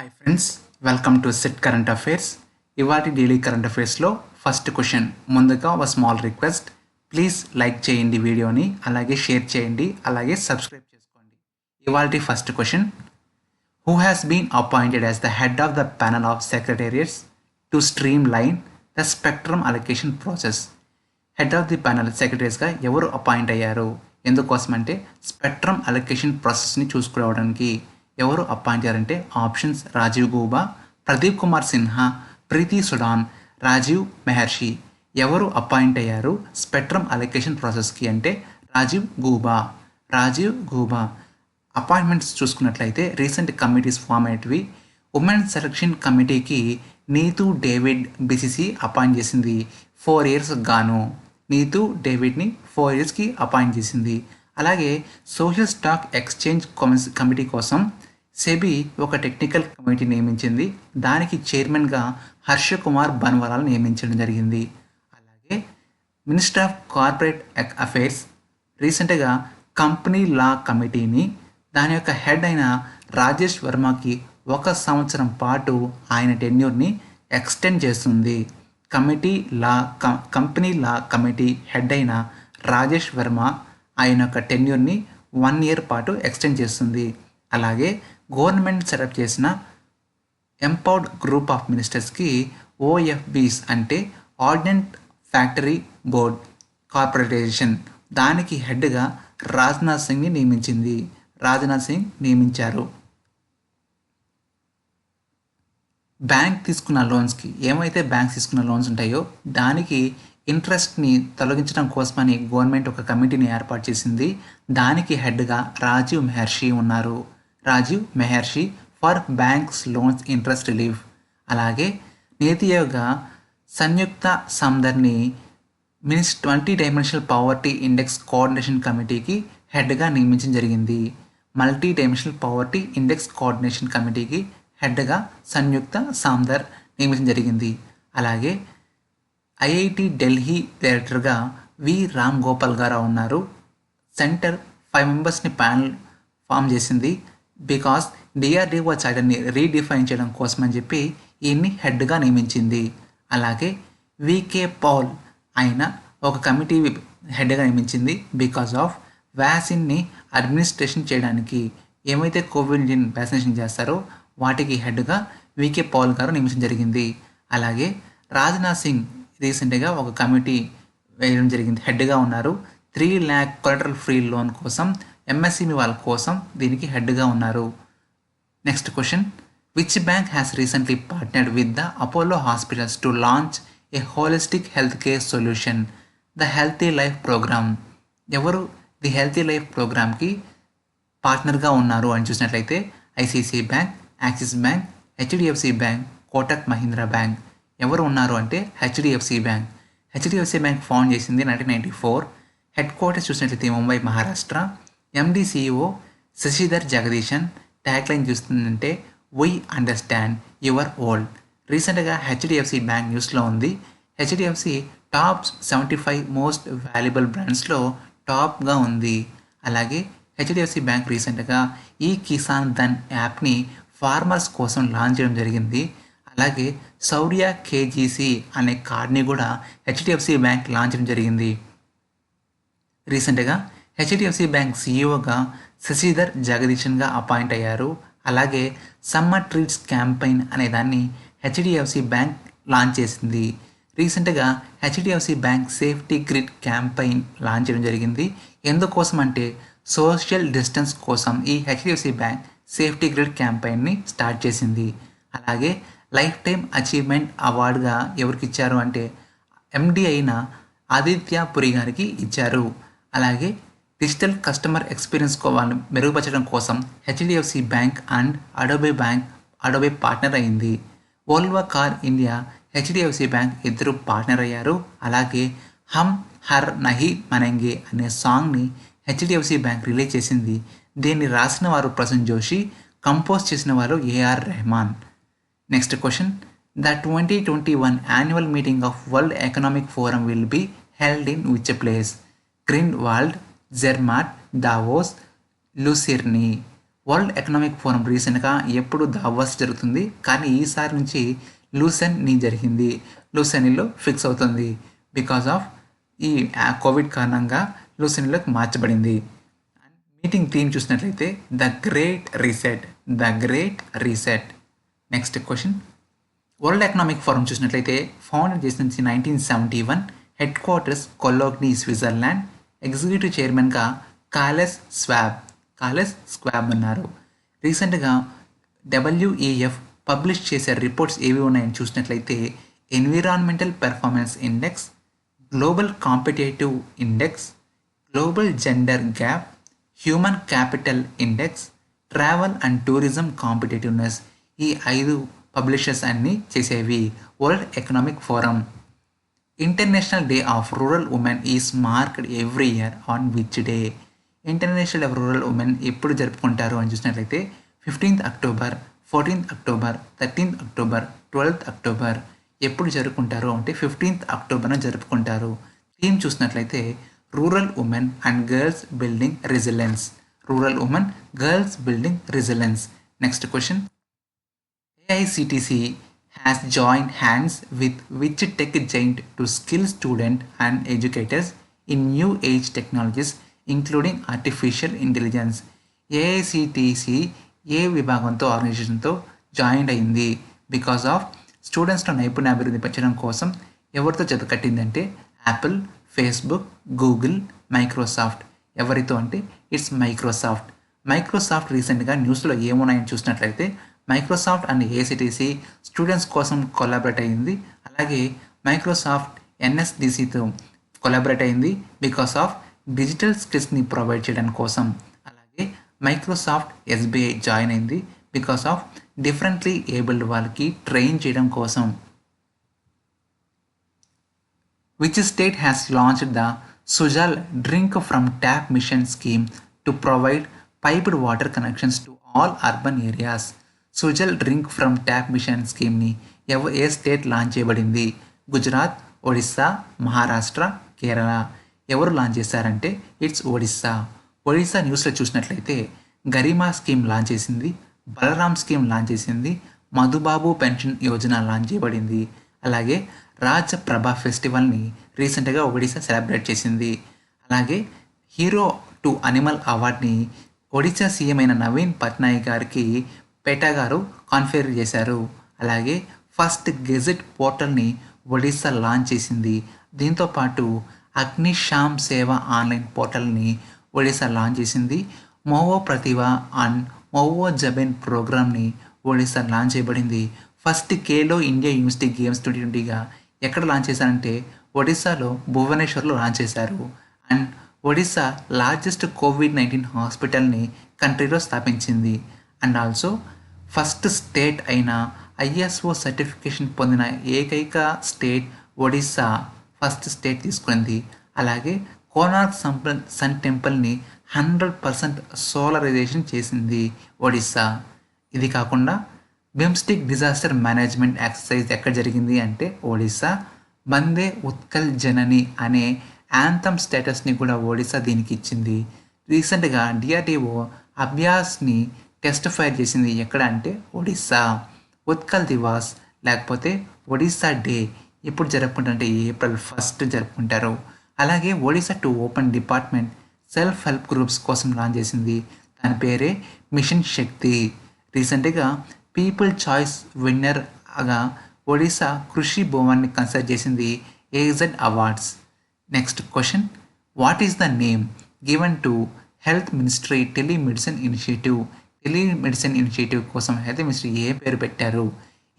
Hi friends, welcome to set current affairs. ఇవాటి daily current అఫైర్స్లో first question. ముందుగా ఒక small request, please like చేయండి వీడియోని, అలాగే షేర్ చేయండి, అలాగే సబ్స్క్రైబ్ చేసుకోండి. ఇవాటి first question: who has been appointed as the head of the panel of secretariats to streamline the spectrum allocation process? Head of the panel సెక్రటరీస్గా ఎవరు appoint అయ్యారు? ఎందుకోసం అంటే స్పెక్ట్రమ్ అలొకేషన్ ప్రాసెస్ని చూసుకోవడానికి ఎవరు అపాయింట్ అయ్యారంటే ఆప్షన్స్: రాజీవ్ గౌబా, ప్రదీప్ కుమార్ సిన్హా, ప్రీతి సుడాన్, రాజీవ్ మెహర్షి. ఎవరు అపాయింట్ అయ్యారు స్పెక్ట్రమ్ అలొకేషన్ ప్రాసెస్కి అంటే రాజీవ్ గౌబా. అపాయింట్మెంట్స్ చూసుకున్నట్లయితే రీసెంట్ కమిటీస్ ఫామ్ అయ్యేటివి. ఉమెన్ సెలక్షన్ కమిటీకి నీతూ డేవిడ్ బీసీసీ అపాయింట్ చేసింది 4 years గాను. నీతూ డేవిడ్ని 4 yearsకి అపాయింట్ చేసింది. అలాగే సోషల్ స్టాక్ ఎక్స్చేంజ్ కమిటీ కోసం సెబీ ఒక టెక్నికల్ కమిటీ నియమించింది. దానికి చైర్మన్గా హర్ష కుమార్ బన్వాలాను నియమించడం జరిగింది. అలాగే మినిస్టర్ ఆఫ్ కార్పొరేట్ అఫైర్స్ రీసెంట్గా కంపెనీ లా కమిటీని దాని యొక్క హెడ్ అయిన రాజేష్ వర్మకి 1 సంవత్సరం పాటు ఆయన టెన్యూర్ని ఎక్స్టెండ్ చేస్తుంది. కంపెనీ లా కమిటీ హెడ్ అయిన రాజేష్ వర్మ ఆయన యొక్క టెన్యూర్ని 1 year పాటు ఎక్స్టెండ్ చేస్తుంది. అలాగే గవర్నమెంట్ సెటప్ చేసిన ఎంపవర్డ్ గ్రూప్ ఆఫ్ మినిస్టర్స్కి ఓఎఫ్బీస్ అంటే ఆర్డినెంట్ ఫ్యాక్టరీ బోర్డ్ కార్పొరేటైజేషన్ దానికి హెడ్గా రాజ్నాథ్ సింగ్ని నియమించారు. బ్యాంక్స్ తీసుకున్న లోన్స్ ఉంటాయో దానికి ఇంట్రెస్ట్ని తొలగించడం కోసమని గవర్నమెంట్ ఒక కమిటీని ఏర్పాటు చేసింది. దానికి హెడ్గా రాజీవ్ మెహర్షి ఉన్నారు. Rajiv Mehrishi for banks loans interest relief. అలాగే NITI Aayog Sanyukta Samaddar 20 dimensional poverty index coordination కమిటీకి హెడ్గా నియమించడం జరిగింది. Multi dimensional poverty index coordination కమిటీకి హెడ్గా సంయుక్త సామ్దర్ నియమించడం జరిగింది. అలాగే ఐఐటి ఢిల్లీ డైరెక్టర్గా వి రామ్ గోపాల్ గారు ఉన్నారు. సెంటర్ 5 members ప్యానల్ ఫామ్ చేసింది. బికాస్ డిఆర్డిఓ చార్టర్ని రీడిఫైన్ చేయడం కోసం అని చెప్పి ఈయన్ని హెడ్గా నియమించింది. అలాగే వికే పాల్ ఆయన ఒక కమిటీ హెడ్గా నియమించింది. బికాస్ ఆఫ్ వ్యాక్సిన్ని అడ్మినిస్ట్రేషన్ చేయడానికి ఏమైతే కోవిడ్-19 వ్యాక్సినేషన్ చేస్తారో వాటికి హెడ్గా వికే పాల్ గారు నియమించడం జరిగింది. అలాగే రాజ్నాథ్ సింగ్ రీసెంట్గా ఒక కమిటీ వేయడం జరిగింది, హెడ్గా ఉన్నారు. 3 lakh కొలటరల్ ఫ్రీ లోన్ కోసం ఎంఎస్ఎంఈ వాళ్ళ కోసం దీనికి హెడ్గా ఉన్నారు. Next question: which bank has recently partnered with the Apollo hospitals to launch a holistic health care solution the healthy life programme? ఎవరు ది హెల్తీ లైఫ్ ప్రోగ్రామ్కి పార్ట్నర్గా ఉన్నారు అని చూసినట్లయితే ICICI bank, axis bank, HDFC bank, Kotak Mahindra bank. ఎవరు ఉన్నారు అంటే HDFC bank. HDFC bank found చేసింది 1994. హెడ్ క్వార్టర్స్ చూసినట్లయితే ముంబై, మహారాష్ట్ర. ఎండి CEO Sashidhar Jagdishan. Tagline చూస్తుందంటే వీ అండర్స్టాండ్ యువర్ ఓల్డ్. రీసెంట్గా హెచ్డిఎఫ్సి బ్యాంక్ న్యూస్లో ఉంది. హెచ్డిఎఫ్సి టాప్ 75 మోస్ట్ వాల్యుబుల్ బ్రాండ్స్లో టాప్గా ఉంది. అలాగే హెచ్డిఎఫ్సి బ్యాంక్ రీసెంట్గా ఈ కిసాన్ ధన్ యాప్ని ఫార్మర్స్ కోసం లాంచ్ చేయడం జరిగింది. అలాగే శౌర్య కేజీసీ అనే కార్డ్ని కూడా హెచ్డిఎఫ్సి బ్యాంక్ లాంచ్ చేయడం జరిగింది. రీసెంట్గా హెచ్డిఎఫ్సి బ్యాంక్ సిఇఓగా శశిధర్ జగదీశన్గా అపాయింట్ అయ్యారు. అలాగే సమ్మర్ ట్రీట్స్ క్యాంపెయిన్ అనే దాన్ని హెచ్డిఎఫ్సి బ్యాంక్ లాంచ్ చేసింది. రీసెంట్గా HDFC bank safety grid campaign launch చేయడం జరిగింది. ఎందుకోసం అంటే సోషల్ డిస్టెన్స్ కోసం ఈ హెచ్డిఎఫ్సి బ్యాంక్ సేఫ్టీ గ్రిడ్ క్యాంపెయిన్ని స్టార్ట్ చేసింది. అలాగే లైఫ్ టైమ్ అచీవ్మెంట్ అవార్డుగా ఎవరికి ఇచ్చారు అంటే ఎండి అయిన ఆదిత్య పురి గారికి ఇచ్చారు. అలాగే డిజిటల్ కస్టమర్ ఎక్స్పీరియన్స్ వాళ్ళని మెరుగుపరచడం కోసం హెచ్డిఎఫ్సి బ్యాంక్ అండ్ అడోబే పార్ట్నర్ అయింది. Volvo car India, HDFC bank ఇద్దరు పార్ట్నర్ అయ్యారు. అలాగే హమ్ హర్ నహీ మనేంగే అనే సాంగ్ని హెచ్డిఎఫ్సి బ్యాంక్ రిలీజ్ చేసింది. దీన్ని రాసిన వారు ప్రసన్ జోషి, కంపోజ్ చేసిన వారు AR Rahman. Next question: the 2021 annual meeting of World Economic Forum will be held in which place? Grindelwald, Zermatt, Davos, Lucerne. World economic forum రీసెంట్గా ఎప్పుడు దావోస్ జరుగుతుంది, కానీ ఈసారి నుంచి లూసెన్ని జరిగింది. లూసెనిలో ఫిక్స్ అవుతుంది బికాస్ ఆఫ్ ఈ కోవిడ్ కారణంగా లూసెనిలోకి మార్చబడింది. మీటింగ్ థీమ్ చూసినట్లయితే the great reset. The great reset. Next question, world economic forum చూసినట్లయితే ఫౌండర్ చేసిన 1971, హెడ్ క్వార్టర్స్ కొలోగ్నీ, స్విట్జర్లాండ్. ఎగ్జిక్యూటివ్ చైర్మన్గా కార్లెస్ స్వాబ్ ఉన్నారు. రీసెంట్గా డబ్ల్యూఈఎఫ్ పబ్లిష్ చేసే రిపోర్ట్స్ ఏవి ఉన్నాయని చూసినట్లయితే environmental performance index, global competitive index, global gender gap, human capital index, travel and tourism competitiveness. ఈ 5 పబ్లిషర్స్ అన్నీ చేసేవి world economic forum. International day of rural women is marked every year on which day? International day of rural women ఎప్పుడు జరుపుకుంటారు అని చూసినట్లయితే 15th October, 14th October, 13th October, 12th October. ఎప్పుడు జరుపుకుంటారు అంటే 15th అక్టోబర్న జరుపుకుంటారు. థీమ్ చూసినట్లయితే rural women and girls building resilience. Rural women, girls building resilience. Next question, AICTC has joined hands with which tech giant to skill students and educators in new age technologies including artificial intelligence? AICTC A విభాగంతో ఆర్గనైజేషన్తో join అయింది because of స్టూడెంట్స్లో నైపుణ్యాభివృద్ధి పెంచడం కోసం ఎవరితో జత కట్టిందంటే Apple, Facebook, Google, Microsoft. ఎవరితో అంటే it's Microsoft రీసెంట్గా న్యూస్లో ఏమున్నాయని చూసినట్లయితే మైక్రోసాఫ్ట్ అండ్ ఏఐసిటిసి స్టూడెంట్స్ కోసం కొలాబరేట్ అయింది. అలాగే మైక్రోసాఫ్ట్ ఎన్ఎస్డిసితో కొలాబరేట్ అయింది బికాస్ ఆఫ్ డిజిటల్ స్కిల్స్ని ప్రొవైడ్ చేయడం కోసం. అలాగే మైక్రోసాఫ్ట్ ఎస్బీఐ జాయిన్ అయింది బికాస్ ఆఫ్ డిఫరెంట్లీ ఏబుల్డ్ వాళ్ళకి ట్రైన్ చేయడం కోసం. Which state has launched the Sujal Drink from Tap Mission scheme to provide piped water connections to all urban areas? Sujal drink from tap mission స్కీమ్ని ఏ state launch చేయబడింది? గుజరాత్, ఒడిస్సా, మహారాష్ట్ర, కేరళ. ఎవరు launch చేశారంటే it's Odisha న్యూస్లో చూసినట్లయితే గరిమా స్కీమ్ లాంచ్ చేసింది, బలరాం స్కీమ్ లాంచ్ చేసింది, Madhubabu pension Yojana launch చేయబడింది. అలాగే రాజప్రభ ఫెస్టివల్ని రీసెంట్గా ఒడిస్సా సెలబ్రేట్ చేసింది. అలాగే హీరో టు అనిమల్ అవార్డ్ని ఒడిస్సా సీఎం అయిన నవీన్ పట్నాయక్ గారికి పేటా గారు కాన్ఫిగర్ చేశారు. అలాగే ఫస్ట్ గెజెట్ పోర్టల్ని ఒడిస్సా లాంచ్ చేసింది. దీంతోపాటు అగ్నిశామ్ సేవ ఆన్లైన్ పోర్టల్ని ఒడిస్సా లాంచ్ చేసింది. మోవో ప్రతిభ అండ్ మోవో జబెన్ ప్రోగ్రామ్ని ఒడిస్సా లాంచ్ చేయబడింది. First Khelo India university games 2020గా ఎక్కడ లాంచ్ చేశారంటే ఒడిస్సాలో భువనేశ్వర్లో లాంచ్ చేశారు. అండ్ ఒడిస్సా లార్జెస్ట్ కోవిడ్-19 హాస్పిటల్ని కంట్రీలో స్థాపించింది. అండ్ ఆల్సో ఫస్ట్ స్టేట్ అయిన ఐఎస్ఓ సర్టిఫికేషన్ పొందిన ఏకైక స్టేట్ ఒడిస్సా ఫస్ట్ స్టేట్ తీసుకుంది. అలాగే కోనార్క్ సన్ టెంపుల్ని 100% సోలరైజేషన్ చేసింది ఒడిస్సా. ఇది కాకుండా బిమ్స్టిక్ డిజాస్టర్ మేనేజ్మెంట్ ఎక్సర్సైజ్ ఎక్కడ జరిగింది అంటే ఒడిస్సా. వందే ఉత్కల్ జనని అనే యాంథమ్ స్టేటస్ని కూడా ఒడిస్సా దీనికి ఇచ్చింది. రీసెంట్గా డిఆర్డిఓ అభ్యాస్ని టెస్ట్ ఫైర్ చేసింది ఎక్కడ అంటే ఒడిస్సా. ఉత్కల్ దివాస్ లేకపోతే ఒడిస్సా డే ఎప్పుడు జరుపుకుంటారంటే April 1 జరుపుకుంటారు. అలాగే Odisha to open department self help groups కోసం లాంచ్ చేసింది. దాని పేరే మిషన్ శక్తి. రీసెంట్గా పీపుల్ చాయిస్ విన్నర్గా ఒడిస్సా కృషి భువన్ని కన్సిడర్ చేసింది A Z awards. Next question, what is the name given to health ministry telemedicine initiative కోసం హెల్త్ మినిస్ట్రీ ఏ పేరు పెట్టారు?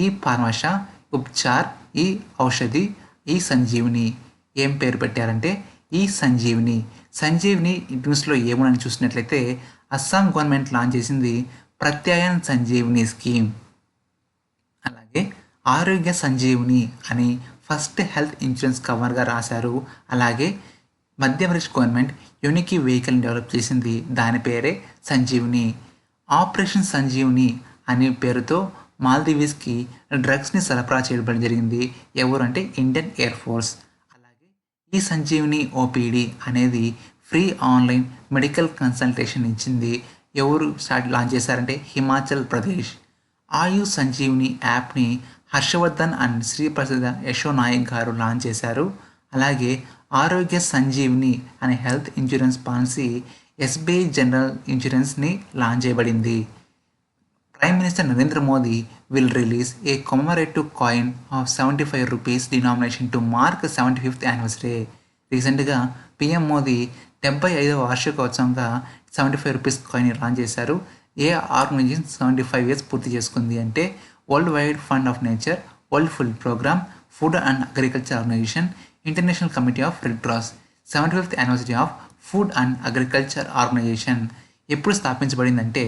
ఈ పరామర్శ, ఉపచార్, ఈ ఔషధి, ఈ సంజీవిని. ఏం పేరు పెట్టారంటే ఈ సంజీవిని. న్యూస్లో ఏమని చూసినట్లయితే అస్సాం గవర్నమెంట్ లాంచ్ చేసింది ప్రత్యాయన్ సంజీవిని స్కీమ్. అలాగే ఆరోగ్య సంజీవిని అని ఫస్ట్ హెల్త్ ఇన్సూరెన్స్ కవర్గా రాశారు. అలాగే మధ్యప్రదేశ్ గవర్నమెంట్ యూనికీ వెహికల్ని డెవలప్ చేసింది, దాని పేరే సంజీవిని. ఆపరేషన్ సంజీవిని అనే పేరుతో మాల్దీవ్స్కి డ్రగ్స్ని సరఫరా చేయడం జరిగింది. ఎవరు అంటే ఇండియన్ ఎయిర్ ఫోర్స్. అలాగే ఈ సంజీవిని ఓపీడీ అనేది ఫ్రీ ఆన్లైన్ మెడికల్ కన్సల్టేషన్ ఇచ్చింది. ఎవరు లాంచ్ చేశారంటే హిమాచల్ ప్రదేశ్. ఆయుష్ సంజీవిని యాప్ని హర్షవర్ధన్ అండ్ శ్రీప్రసిద్ధ యశో నాయక్ గారు లాంచ్ చేశారు. అలాగే ఆరోగ్య సంజీవిని అనే health insurance policy SBI general ఇన్సూరెన్స్ని లాంచ్ చేయబడింది. Prime Minister Narendra Modi will release a commemorative coin of 75 rupees denomination to mark 75th anniversary. రీసెంట్గా పిఎం మోదీ 75వ వార్షికోత్సవంగా 75 రూపీస్ కాయిన్ లాంచ్ చేశారు. ఏ ఆర్గనైజేషన్ 75 ఇయర్స్ పూర్తి చేసుకుంది అంటే world wide fund of nature, world food programme, food and agriculture organisation, international committee of red cross. 75th anniversary of food and agriculture organisation ఎప్పుడు స్థాపించబడిందంటే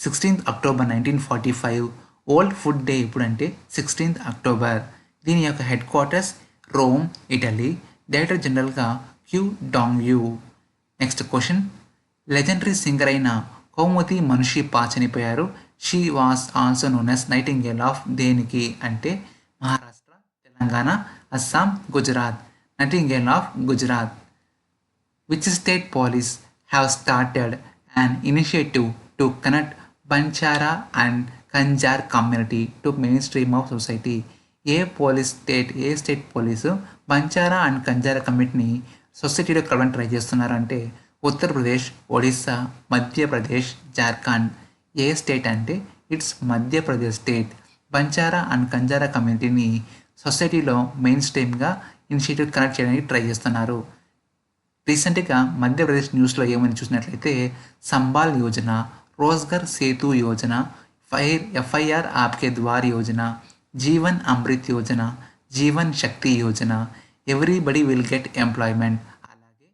16th October 1945. World food day ఎప్పుడంటే 16th October. దీని యొక్క headquarters Rome, Italy. Director జనరల్గా Qu Dongyu. Next question, legendary singer అయిన కౌముది మనుషి చనిపోయారు. She was also known as nightingale of దేనికి అంటే Maharashtra, Telangana, Assam, Gujarat. Nightingale of Gujarat. Which state police have started an initiative to connect Banjara and Kanjar community to mainstream of society? ఏ state police Banjara and Kanjara కమ్యూనిటీని సొసైటీలో కలవని try చేస్తున్నారంటే ఉత్తరప్రదేశ్, ఒడిస్సా, మధ్యప్రదేశ్, జార్ఖండ్. ఏ స్టేట్ అంటే it's Madhya Pradesh state. Banjara and Kanjara కమ్యూనిటీని సొసైటీలో మెయిన్ స్ట్రీమ్గా ఇనిషియేటివ్ కనెక్ట్ చేయడానికి ట్రై చేస్తున్నారు. రీసెంట్గా మధ్యప్రదేశ్ న్యూస్లో ఏమని చూసినట్లయితే Sambal Yojana, Rozgar Setu Yojana, FIR Aapke Dwar Yojana, Jeevan Amrit Yojana, Jeevan Shakti Yojana, everybody will get employment. అలాగే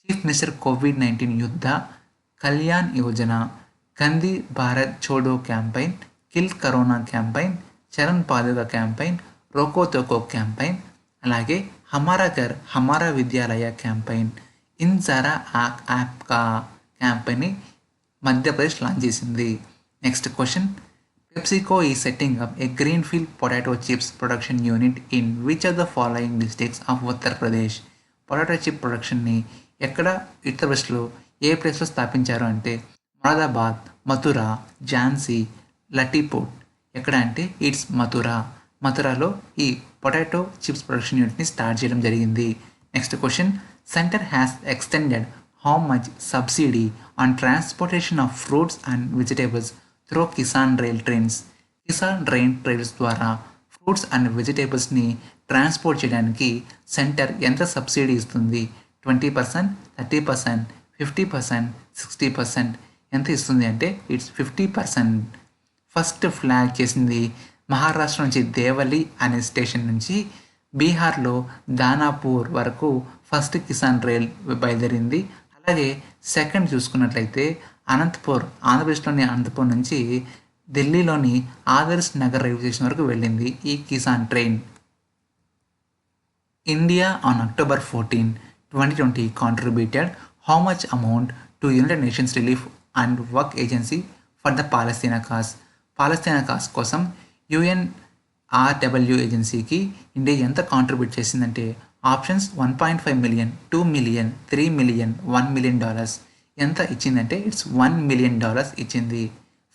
చీఫ్ మినిస్టర్ కోవిడ్-19 Yoddha Kalyan Yojana, Gandi Bharat చోడో campaign, kill corona campaign, Charan Paduka campaign, Roko Toko campaign. అలాగే హమారా ఘర్ హమారా విద్యాలయ క్యాంపైన్, ఇన్ జరా యాప్ కా క్యాంపైన్ని మధ్యప్రదేశ్ లాంచ్ చేసింది. Next question, PepsiCo is setting up a green field potato chips production unit in which of the following districts of Uttar Pradesh? Potato chip ప్రొడక్షన్ని ఎక్కడ ఉత్తరప్రదేశ్లో ఏ ప్లేస్లో స్థాపించారు అంటే మొరాదాబాద్, మథురా, ఝాన్సీ, లటీపూర్. ఎక్కడ అంటే ఇట్స్ మథురాలో ఈ పొటాటో చిప్స్ ప్రొడక్షన్ యూనిట్ని స్టార్ట్ చేయడం జరిగింది. Next question, centre has extended how much subsidy on transportation of fruits and vegetables through Kisan rail trains? Kisan rail trains ద్వారా ఫ్రూట్స్ అండ్ వెజిటేబుల్స్ని ట్రాన్స్పోర్ట్ చేయడానికి సెంటర్ ఎంత సబ్సిడీ ఇస్తుంది? 20%, 30%, 50%, 60%. ఎంత ఇస్తుంది అంటే ఇట్స్ 50%. ఫస్ట్ ఫ్లాగ్ చేసింది మహారాష్ట్ర నుంచి దేవలి అనే స్టేషన్ నుంచి బీహార్లో దానాపూర్ వరకు ఫస్ట్ కిసాన్ రైల్ బయలుదేరింది. అలాగే సెకండ్ చూసుకున్నట్లయితే అనంతపూర్, ఆంధ్రప్రదేశ్లోని అనంతపూర్ నుంచి ఢిల్లీలోని ఆదర్శ్ నగర్ రైల్వే స్టేషన్ వరకు వెళ్ళింది ఈ Kisan train. India on October 14, 2020 contributed how much amount to United nations relief and work agency for the Palestine cause? Palestine cause కోసం UNRW ఏజెన్సీకి ఇండియా ఎంత కాంట్రిబ్యూట్ చేసిందంటే options 1.5 million, 2 million, 3 million, $1 million. ఎంత ఇచ్చిందంటే it's $1 million ఇచ్చింది.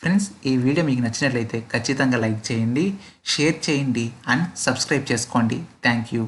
Friends, ఈ video మీకు నచ్చినట్లయితే ఖచ్చితంగా లైక్ చేయండి, షేర్ చేయండి అండ్ సబ్స్క్రైబ్ చేసుకోండి. Thank you.